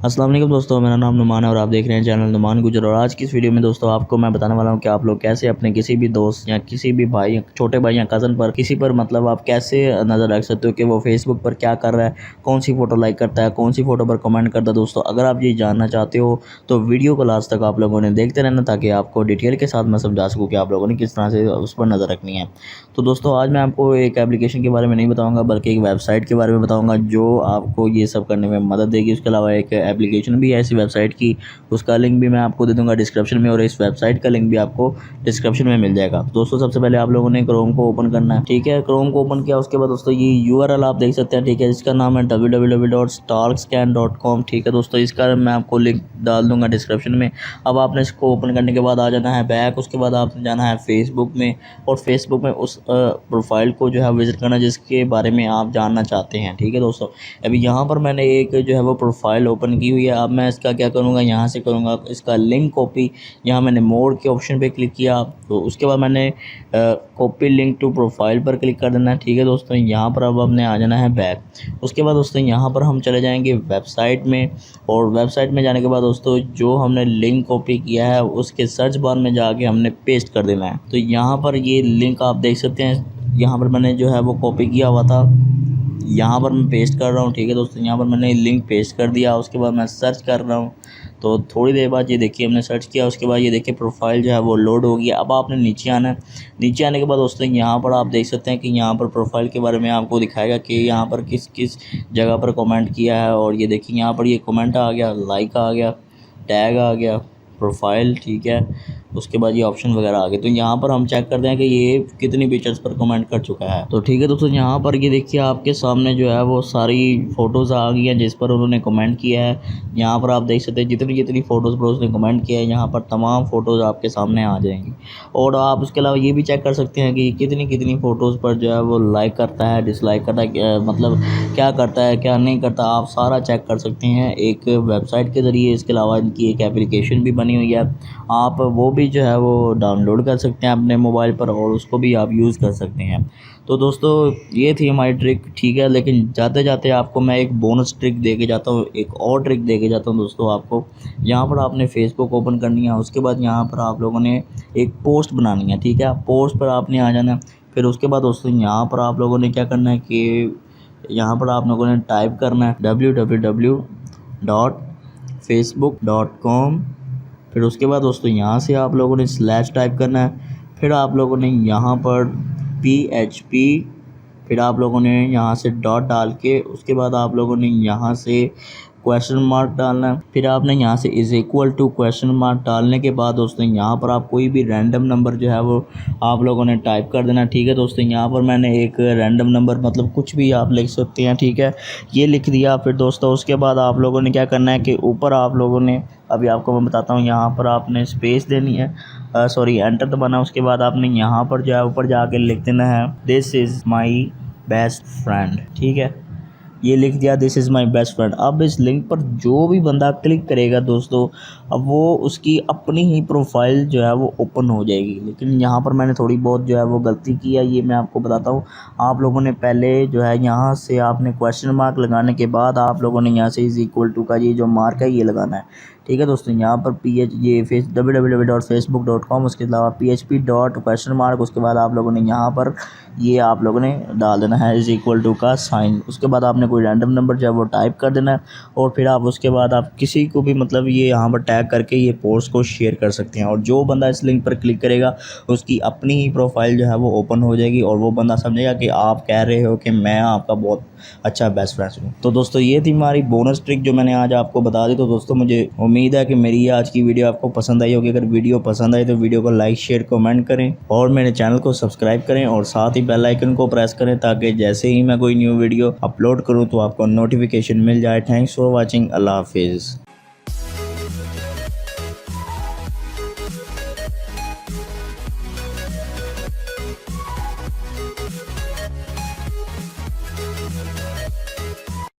अस्सलाम वालेकुम दोस्तों, मेरा नाम नुमान है और आप देख रहे हैं चैनल नुमान गुजर। और आज की इस वीडियो में दोस्तों आपको मैं बताने वाला हूं कि आप लोग कैसे अपने किसी भी दोस्त या किसी भी भाई, छोटे भाई या कज़न पर, किसी पर मतलब आप कैसे नज़र रख सकते हो कि वो फेसबुक पर क्या कर रहा है, कौन सी फ़ोटो लाइक करता है, कौन सी फ़ोटो पर कमेंट करता है। दोस्तों अगर आप ये जानना चाहते हो तो वीडियो को लास्ट तक आप लोगों ने देखते रहना, ताकि आपको डिटेल के साथ मैं समझा सकूँ कि आप लोगों ने किस तरह से उस पर नज़र रखनी है। तो दोस्तों आज मैं आपको एक एप्लीकेशन के बारे में नहीं बताऊँगा, बल्कि एक वेबसाइट के बारे में बताऊँगा जो आपको ये सब करने में मदद देगी। उसके अलावा एक एप्लीकेशन भी है इस वेबसाइट की, उसका लिंक भी मैं आपको दे दूंगा डिस्क्रिप्शन में, और इस वेबसाइट का लिंक भी आपको डिस्क्रिप्शन में मिल जाएगा। दोस्तों सबसे पहले आप लोगों ने क्रोम को ओपन करना है। ठीक है, क्रोम को ओपन किया उसके बाद दोस्तों ये यूआरएल आप देख सकते हैं। ठीक है, इसका नाम है www.starkscan.com। ठीक है दोस्तों, इसका मैं आपको लिंक डाल दूंगा डिस्क्रिप्शन में। अब आपने इसको ओपन करने के बाद आ जाना है बैक। उसके बाद आपने जाना है फेसबुक में, और फेसबुक में उस प्रोफाइल को जो है विजिट करना जिसके बारे में आप जानना चाहते हैं। ठीक है दोस्तों, अभी यहाँ पर मैंने एक जो है वो प्रोफाइल ओपन की हुई है। अब मैं इसका क्या करूँगा, यहाँ से करूँगा इसका लिंक कॉपी। यहाँ मैंने मोर के ऑप्शन पे क्लिक किया, तो उसके बाद मैंने कॉपी लिंक टू प्रोफाइल पर क्लिक कर देना है। ठीक है दोस्तों, यहाँ पर अब हमने आ जाना है बैक। उसके बाद दोस्तों यहाँ पर हम चले जाएंगे वेबसाइट में, और वेबसाइट में जाने के बाद दोस्तों जो हमने लिंक कॉपी किया है उसके सर्च बार में जाके हमने पेस्ट कर देना है। तो यहाँ पर ये लिंक आप देख सकते हैं, यहाँ पर मैंने जो है वो कॉपी किया हुआ था, यहाँ पर मैं पेस्ट कर रहा हूँ। ठीक है दोस्तों, यहाँ पर मैंने लिंक पेस्ट कर दिया। उसके बाद मैं सर्च कर रहा हूँ, तो थोड़ी देर बाद ये देखिए हमने सर्च किया। उसके बाद ये देखिए प्रोफाइल जो है वो लोड हो गया। अब आपने नीचे आना है। नीचे आने के बाद दोस्तों यहाँ पर आप देख सकते हैं कि यहाँ पर प्रोफाइल के बारे में आपको दिखाएगा कि यहाँ पर किस किस जगह पर कमेंट किया है। और ये देखिए यहाँ पर ये कमेंट आ गया, लाइक आ गया, टैग आ गया, प्रोफाइल। ठीक है, उसके बाद ये ऑप्शन वगैरह आ गए। तो यहाँ पर हम चेक करते हैं कि ये कितनी पिक्चर्स पर कमेंट कर चुका है। तो ठीक है दोस्तों, यहाँ पर ये देखिए आपके सामने जो है वो सारी फ़ोटोज़ आ गई हैं जिस पर उन्होंने कमेंट किया है। यहाँ पर आप देख सकते हैं जितनी जितनी फ़ोटोज़ पर उसने कमेंट किया है, यहाँ पर तमाम फ़ोटोज़ आपके सामने आ जाएंगी। और आप उसके अलावा ये भी चेक कर सकते हैं कि कितनी कितनी फ़ोटोज़ पर जो है वो लाइक करता है, डिसलाइक करता है, मतलब क्या करता है क्या नहीं करता, आप सारा चेक कर सकते हैं एक वेबसाइट के ज़रिए। इसके अलावा इनकी एक एप्लीकेशन भी बनी हुई है, आप वो भी जो है वो डाउनलोड कर सकते हैं अपने मोबाइल पर, और उसको भी आप यूज़ कर सकते हैं। तो दोस्तों ये थी हमारी ट्रिक। ठीक है, लेकिन जाते जाते आपको मैं एक बोनस ट्रिक दे के जाता हूँ, एक और ट्रिक दे के जाता हूँ दोस्तों आपको। यहाँ पर आपने फेसबुक ओपन करनी है। उसके बाद यहाँ पर आप लोगों ने एक पोस्ट बनानी है। ठीक है, पोस्ट पर आपने आ जाना है। फिर उसके बाद दोस्तों यहाँ पर आप लोगों ने क्या करना है कि यहाँ पर आप लोगों ने टाइप करना है www.facebook.com। फिर उसके बाद दोस्तों यहाँ से आप लोगों ने स्लैश टाइप करना है। फिर आप लोगों ने यहाँ पर PHP, फिर आप लोगों ने यहाँ से डॉट डाल के, उसके बाद आप लोगों ने यहाँ से क्वेश्चन मार्क डालना है। फिर आपने यहाँ से is equal to question mark डालने के बाद दोस्तों यहाँ पर आप कोई भी रैंडम नंबर जो है वो आप लोगों ने टाइप कर देना। ठीक है दोस्तों, यहाँ पर मैंने एक रैंडम नंबर, मतलब कुछ भी आप लिख सकते हैं। ठीक है, ये लिख दिया। फिर दोस्तों उसके बाद आप लोगों ने क्या करना है कि ऊपर आप लोगों ने, अभी आपको मैं बताता हूँ, यहाँ पर आपने स्पेस देनी है, सॉरी एंटर दबाना। उसके बाद आपने यहाँ पर जो है ऊपर जाके लिख देना है this is my best friend. ठीक है, ये लिख दिया this is my best friend. अब इस लिंक पर जो भी बंदा क्लिक करेगा दोस्तों, अब वो उसकी अपनी ही प्रोफाइल जो है वो ओपन हो जाएगी। लेकिन यहाँ पर मैंने थोड़ी बहुत जो है वो गलती की है, ये मैं आपको बताता हूँ। आप लोगों ने पहले जो है यहाँ से आपने क्वेश्चन मार्क लगाने के बाद आप लोगों ने यहाँ से इज़ इक्वल टू का ये जो मार्क है ये लगाना है। ठीक है दोस्तों, यहाँ पर www.facebook.com, उसके अलावा PHP डॉट क्वेश्चन मार्क, उसके बाद आप लोगों ने यहाँ पर ये आप लोगों ने डाल देना है इज़ इक्वल टू का साइन। उसके बाद आपने कोई रैंडम नंबर जो है वो टाइप कर देना है, और फिर आप उसके बाद आप किसी को भी मतलब ये यहाँ पर टैग करके ये पोस्ट को शेयर कर सकते हैं। और जो बंदा इस लिंक पर क्लिक करेगा उसकी अपनी ही प्रोफाइल जो है वो ओपन हो जाएगी, और वो बंदा समझेगा कि आप कह रहे हो कि मैं आपका बहुत अच्छा बेस्ट फ्रेंड हूँ। तो दोस्तों ये थी हमारी बोनस ट्रिक जो मैंने आज आपको बता दी। तो दोस्तों मुझे उम्मीद है कि मेरी आज की वीडियो आपको पसंद आई होगी। अगर वीडियो पसंद आई तो वीडियो को लाइक, शेयर, कमेंट करें, और मेरे चैनल को सब्सक्राइब करें, और साथ ही बेल आइकन को प्रेस करें, ताकि जैसे ही मैं कोई न्यू वीडियो अपलोड करूं तो आपको नोटिफिकेशन मिल जाए। Thanks for watching. अल्लाह हाफिज़।